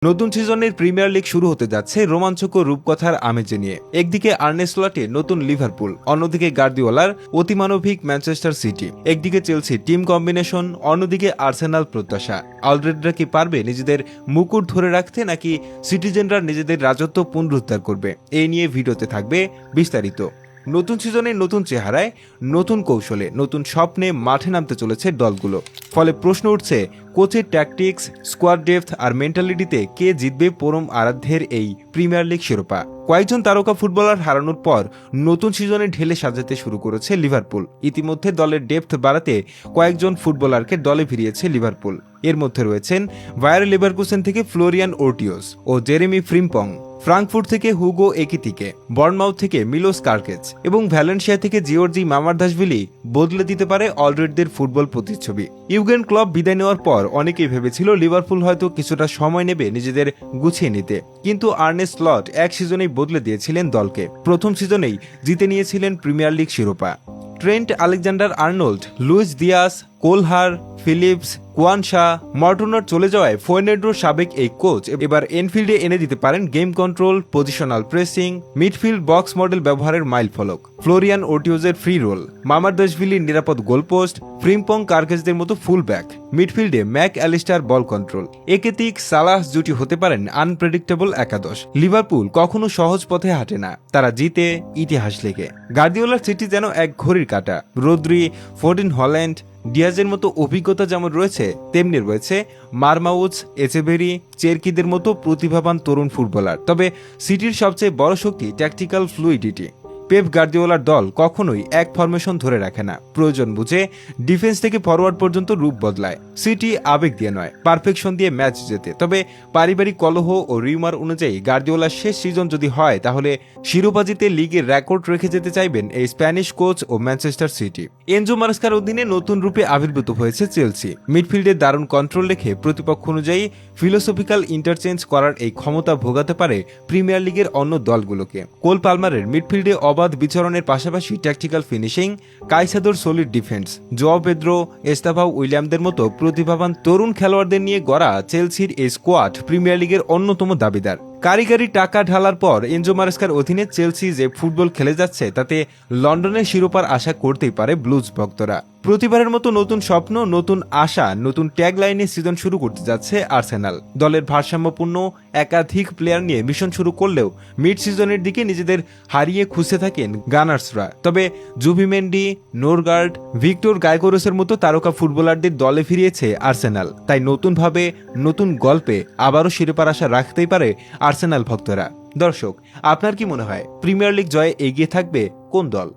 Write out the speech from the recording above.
নতুন সিজনের premier league শুরু হতে যাচ্ছে রোমাঞ্চকর রূপকথার আমেজে নিয়ে। একদিকে আর্নে স্লটে নতুন লিভারপুল, অন্যদিকে গার্দিওলার অতিমানবিক ম্যানচেস্টার সিটি, একদিকে চেলসি টিম কম্বিনেশন, অন্যদিকে আর্সেনাল প্রত্যাশা। অলরেডরা কি পারবে নিজেদের মুকুট ধরে রাখতে, নাকি সিটিজেনরা নিজেদের রাজত্ব পুনরুদ্ধার করবে? এই নিয়ে ভিডিওতে থাকবে বিস্তারিত। নতুন সিজনে নতুন চেহারায়, নতুন কৌশলে, নতুন স্বপ্নে মাঠে নামতে চলেছে দলগুলো। ফলে প্রশ্ন উঠছে, কোচের ট্যাকটিক্স, স্কোয়াড ডেপথ আর মেন্টালিটিতে কে জিতবে পরম আরাধ্যের এই প্রিমিয়ার লিগ শিরোপা? কয়েকজন তারকা ফুটবলার হারানোর পর নতুন সিজনে ঢেলে সাজাতে শুরু করেছে লিভারপুল। ইতিমধ্যে দলের ডেপথ বাড়াতে কয়েকজন ফুটবলারকে দলে ফিরিয়েছে লিভারপুল। এর মধ্যে রয়েছেন বায়ার লেভারকুসেন থেকে ফ্লোরিয়ান ওর্টিওস ও জেরেমি ফ্রিম্পং, ফ্রাঙ্কফুর্ট থেকে হুগো একিতিকে, বর্নমাউথ থেকে মিলোস কার্কেজ এবং ভ্যালেন্সিয়া থেকে জিওর্জি মামারদাশভিলি বদলে দিতে পারে অলরেডদের ফুটবল প্রতিচ্ছবি। ইউগেন ক্লপ বিদায় নেওয়ার পর অনেকেই ভেবেছিল লিভারপুল হয়তো কিছুটা সময় নেবে নিজেদের গুছিয়ে নিতে, কিন্তু আর্নে স্লট এক সিজনেই বদলে দিয়েছিলেন দলকে। প্রথম সিজনেই জিতে নিয়েছিলেন প্রিমিয়ার লিগ শিরোপা। Trent Alexander Arnold, Luis Diaz, Kelleher, Phillips, Quansah, মর্টনার চলে যাওয়ায় ফয়নেড্রোর সাবেক এই কোচ এবার এনফিল্ডে এনে দিতে পারেন game control, positional pressing, midfield box model ব্যবহারের মাইল ফলক, ফ্লোরিয়ান ওর্টিওজের ফ্রি রোল, মামারদাশভিলির নিরাপদ গোলপোস্ট, ফ্রিম্পং কার্কেজদের মতো ফুল ব্যাক, মিডফিল্ডে ম্যাক অ্যালিস্টার বল কন্ট্রোল। একেতিক সালাহ জুটি হতে পারেন আনপ্রেডিক্টেবল একাদশ। লিভারপুল কখনো সহজ পথে হাঁটে না, তারা জিতে ইতিহাস লেখে। গার্দিওলার সিটি যেন এক ঘড়ির কাঁটা। রোদ্রি, ফোর্ডিন, হল্যান্ড, ডিয়াজের মতো অভিজ্ঞতা যেমন রয়েছে, তেমনি রয়েছে মারমাউথ, এচেভেরি, চেরকিদের মতো প্রতিভাবান তরুণ ফুটবলার। তবে সিটির সবচেয়ে বড় শক্তি ট্যাকটিক্যাল ফ্লুইডিটি। পেপ গার্দিওলার দল কখনোই এক ফরমেশন ধরে রাখে না, প্রয়োজন বুঝে ডিফেন্স থেকে ফরওয়ার্ড পর্যন্ত রূপ বদলায়। সিটি আবেগ দিয়ে নয়, পারফেকশন দিয়ে ম্যাচ জেতে। তবে পারিবারিক কলহ ও রিউমার অনুযায়ী গার্দিওলার শেষ সিজন যদি হয়, তাহলে শিরোপা জিতে লিগের রেকর্ড রেখে যেতে চাইবেন এই স্প্যানিশ কোচ ও ম্যানচেস্টার সিটি। এনজো মারেস্কার অধীনে নতুন রূপে আবির্ভূত হয়েছে চেলসি। মিডফিল্ডে দারুণ কন্ট্রোল রেখে প্রতিপক্ষ অনুযায়ী ফিলোসফিক্যাল ইন্টারচেঞ্জ করার এই ক্ষমতা ভোগাতে পারে প্রিমিয়ার লিগের অন্য দলগুলোকে। কোল পালমারের মিডফিল্ডে অবাধ বিচরণের পাশাপাশি ট্যাকটিক্যাল ফিনিশিং, কাইসাদোর solid defence, Joao Pedro, Estevao উইলিয়ামদের মতো প্রতিভাবান তরুণ খেলোয়াড়দের নিয়ে গড়া চেলসির এই স্কোয়াড প্রিমিয়ার লিগের অন্যতম দাবিদার। কারিগরি টাকা ঢালার পর এনজো মারেস্কার অধীনে চেলসি যে ফুটবল খেলে যাচ্ছে, তাতে লন্ডনের শিরোপার আশা করতেই পারে ব্লুজ ভক্তরা। প্রতিবারের মতো নতুন স্বপ্ন, নতুন আশা, নতুন ট্যাগ লাইনে সিজন শুরু করতে যাচ্ছে আর্সেনাল। দলের ভারসাম্যপূর্ণ একাধিক প্লেয়ার নিয়ে মিশন শুরু করলেও মিড সিজনের দিকে নিজেদের হারিয়ে খুঁজতে থাকেন গানার্সরা। তবে জুবিমেন্ডি, নোরগার্ড, ভিক্টর গাইকোরসের মতো তারকা ফুটবলারদের দলে ফিরিয়েছে আর্সেনাল। তাই নতুনভাবে, নতুন গল্পে আবারও শিরোপার আশা রাখতেই পারে আর্সেনাল ভক্তরা। দর্শক, আপনার কি মনে হয় প্রিমিয়ার লিগ জয়ে এগিয়ে থাকবে কোন দল?